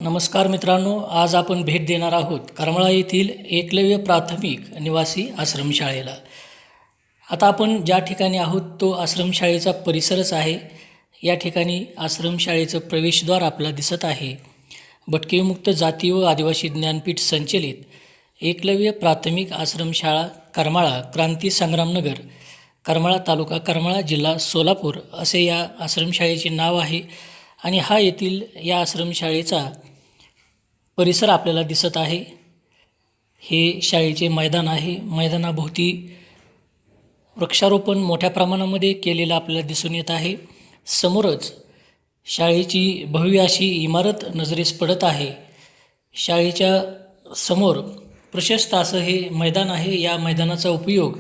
नमस्कार मित्रांनो, आज आपण भेट देणार आहोत करमाळा येथील एकलव्य प्राथमिक निवासी आश्रमशाळेला। आता आपण ज्या ठिकाणी आहोत तो आश्रमशाळेचा परिसरच आहे। या ठिकाणी आश्रमशाळेचं प्रवेशद्वार आपल्याला दिसत आहे। भटकेविमुक्त जाती व आदिवासी ज्ञानपीठ संचलित एकलव्य प्राथमिक आश्रमशाळा करमाळा, क्रांती संग्रामनगर, करमाळा तालुका करमाळा, जिल्हा सोलापूर असे या आश्रमशाळेचे नाव आहे। आणि हा येथील या आश्रमशाळेचा परिसर आपल्याला दिसत आहे। हे शाळेचे मैदान आहे। मैदानाभोवती वृक्षारोपण मोठ्या प्रमाणामध्ये केलेलं आपल्याला दिसून येत आहे। समोरच शाळेची भव्य अशी इमारत नजरेस पडत आहे। शाळेच्या समोर प्रशस्त असं हे मैदान आहे। या मैदानाचा उपयोग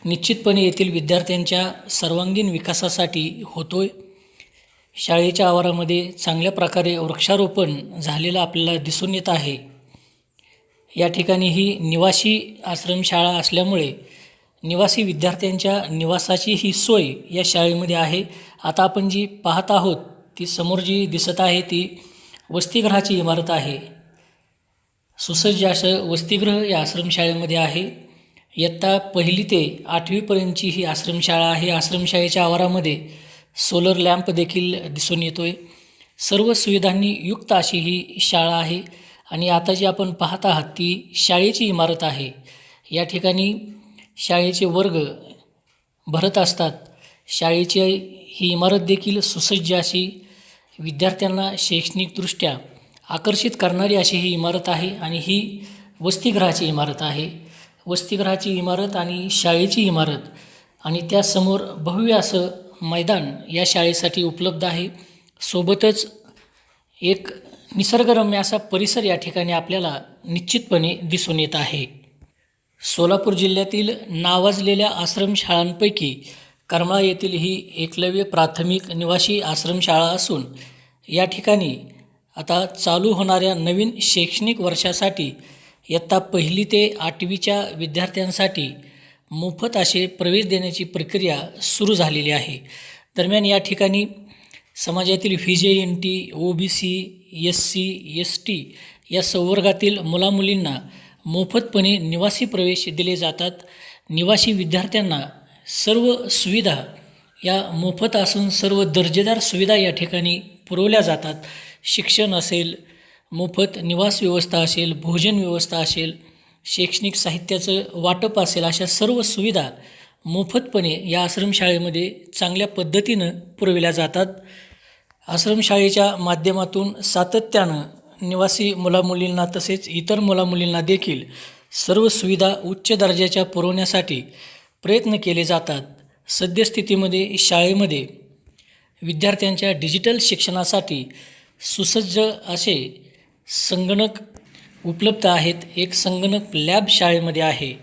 निश्चितपणे येथील विद्यार्थ्यांच्या सर्वांगीण विकासासाठी होतोय। शाळेच्या आवारामध्ये चांगल्या प्रकारे वृक्षारोपण झालेलं आपल्याला दिसून येत आहे। या ठिकाणी ही निवासी आश्रमशाळा असल्यामुळे निवासी विद्यार्थ्यांच्या निवासाची ही सोय या शाळेमध्ये आहे। आता आपण जी पाहत आहोत ती समोर जी दिसत आहे ती वसतिगृहाची इमारत आहे। सुसज्ज असं वसतिगृह या आश्रमशाळेमध्ये आहे। इयत्ता 1ली ते 8वीपर्यंतची ही आश्रमशाळा आहे। आश्रमशाळेच्या आवारामध्ये सोलर लॅम्प देखील दिसून येतोय। सर्व सुविधांनी युक्त अशी ही शाळा आहे। आणि आता जी आपण पाहत आहात ती शाळेची इमारत आहे। या ठिकाणी शाळेचे वर्ग भरत असतात। शाळेची ही इमारत देखील सुसज्ज अशी विद्यार्थ्यांना शैक्षणिकदृष्ट्या आकर्षित करणारी अशी ही इमारत आहे। आणि ही वसतिगृहाची इमारत आहे। वसतिगृहाची इमारत आणि शाळेची इमारत आणि त्यासमोर भव्य असं मैदान या शाळेसाठी उपलब्ध आहे। सोबतच एक निसर्गरम्य असा परिसर या ठिकाणी आपल्याला निश्चितपणे दिसून येत आहे। सोलापूर जिल्ह्यातील नावाजलेल्या आश्रमशाळांपैकी करमाळा येथील ही एकलव्य प्राथमिक निवासी आश्रमशाळा असून या ठिकाणी आता चालू होणाऱ्या नवीन शैक्षणिक वर्षासाठी इयत्ता 1ली ते 8वीच्या विद्यार्थ्यांसाठी मोफत असे प्रवेश देण्याची प्रक्रिया सुरू झालेली आहे। दरम्यान या ठिकाणी समाजातील VJNT, OBC, SC, ST या संवर्गातील मुलामुलींना मोफतपणे निवासी प्रवेश दिले जातात। निवासी विद्यार्थ्यांना सर्व सुविधा या मोफत असून सर्व दर्जेदार सुविधा या ठिकाणी पुरवल्या जातात। शिक्षण असेल, मोफत निवास व्यवस्था असेल, भोजन व्यवस्था असेल, शैक्षणिक साहित्याचं वाटप असेल, अशा सर्व सुविधा मोफतपणे या आश्रमशाळेमध्ये चांगल्या पद्धतीनं पुरविल्या जातात। आश्रमशाळेच्या माध्यमातून सातत्यानं निवासी मुलामुलींना तसेच इतर मुलामुलींना देखील सर्व सुविधा उच्च दर्जाच्या पुरवण्यासाठी प्रयत्न केले जातात। सद्यस्थितीमध्ये शाळेमध्ये विद्यार्थ्यांच्या डिजिटल शिक्षणासाठी सुसज्ज असे संगणक उपलब्ध आहेत। एक संगणक लॅब शाळेमध्ये आहे।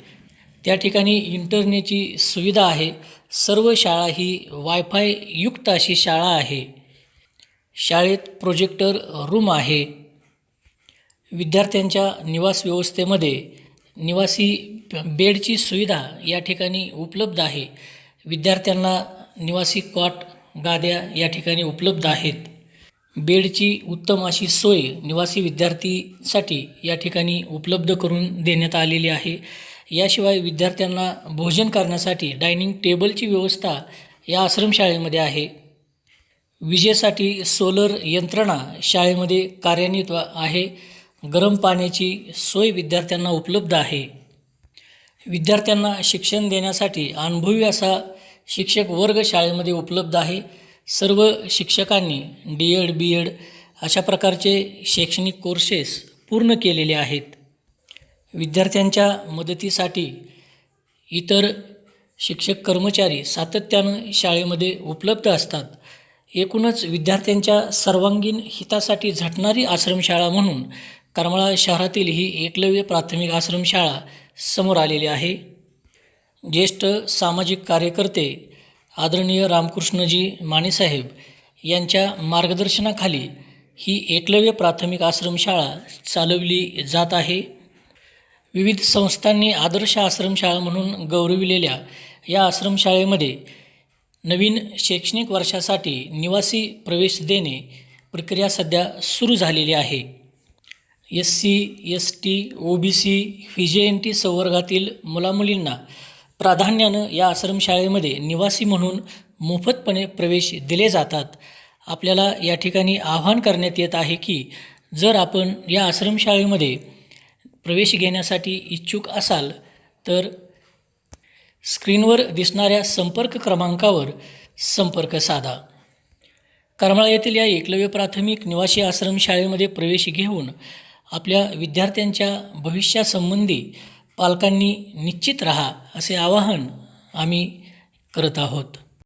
त्या ठिकाणी इंटरनेटची सुविधा आहे। सर्व शाळा ही वायफाय युक्त अशी शाळा आहे। शाळेत प्रोजेक्टर रूम आहे। विद्यार्थ्यांच्या निवास व्यवस्थेमध्ये निवासी बेडची सुविधा या ठिकाणी उपलब्ध आहे। विद्यार्थ्यांना निवासी कॉट, गाद्या या ठिकाणी उपलब्ध आहेत। बेडची उत्तम अशी सोय निवासी विद्यार्थीसाठी या ठिकाणी उपलब्ध करून देण्यात आलेली आहे। याशिवाय विद्यार्थ्यांना भोजन करण्यासाठी डायनिंग टेबलची व्यवस्था या आश्रमशाळेमध्ये आहे। विजेसाठी सोलर यंत्रणा शाळेमध्ये कार्यान्वित आहे। गरम पाण्याची सोय विद्यार्थ्यांना उपलब्ध आहे। विद्यार्थ्यांना शिक्षण देण्यासाठी अनुभवी असा शिक्षक वर्ग शाळेमध्ये उपलब्ध आहे। सर्व शिक्षकांनी DED, BEd अशा प्रकारचे शैक्षणिक कोर्सेस पूर्ण केलेले आहेत। विद्यार्थ्यांच्या मदतीसाठी इतर शिक्षक कर्मचारी सातत्यानं शाळेमध्ये उपलब्ध असतात। एकूणच विद्यार्थ्यांच्या सर्वांगीण हितासाठी झटणारी आश्रमशाळा म्हणून करमाळा शहरातील ही एकलव्य प्राथमिक आश्रमशाळा समोर आलेली आहे। ज्येष्ठ सामाजिक कार्यकर्ते आदरणीय रामकृष्णजी मानेसाहेब यांच्या मार्गदर्शनाखाली ही एकलव्य प्राथमिक आश्रमशाळा चालवली जात आहे। विविध संस्थांनी आदर्श आश्रमशाळा म्हणून गौरविलेल्या या आश्रमशाळेमध्ये नवीन शैक्षणिक वर्षासाठी निवासी प्रवेश देणे प्रक्रिया सध्या सुरू झालेली आहे। SC, ST, OBC, VJNT संवर्गातील मुलामुलींना प्राधान्यानं या आश्रमशाळेमध्ये निवासी म्हणून मोफतपणे प्रवेश दिले जातात. आपल्याला या ठिकाणी आवाहन करण्यात येत आहे की जर आपण या आश्रमशाळेमध्ये प्रवेश घेण्यासाठी इच्छुक असाल तर स्क्रीनवर दिसणाऱ्या संपर्क क्रमांकावर संपर्क साधा. करमाळा येथील या एकलव्य प्राथमिक निवासी आश्रमशाळेमध्ये प्रवेश घेऊन आपल्या विद्यार्थ्यांच्या भविष्यासंबंधी पालकांनी निश्चित राहा असे आवाहन आम्ही करत आहोत.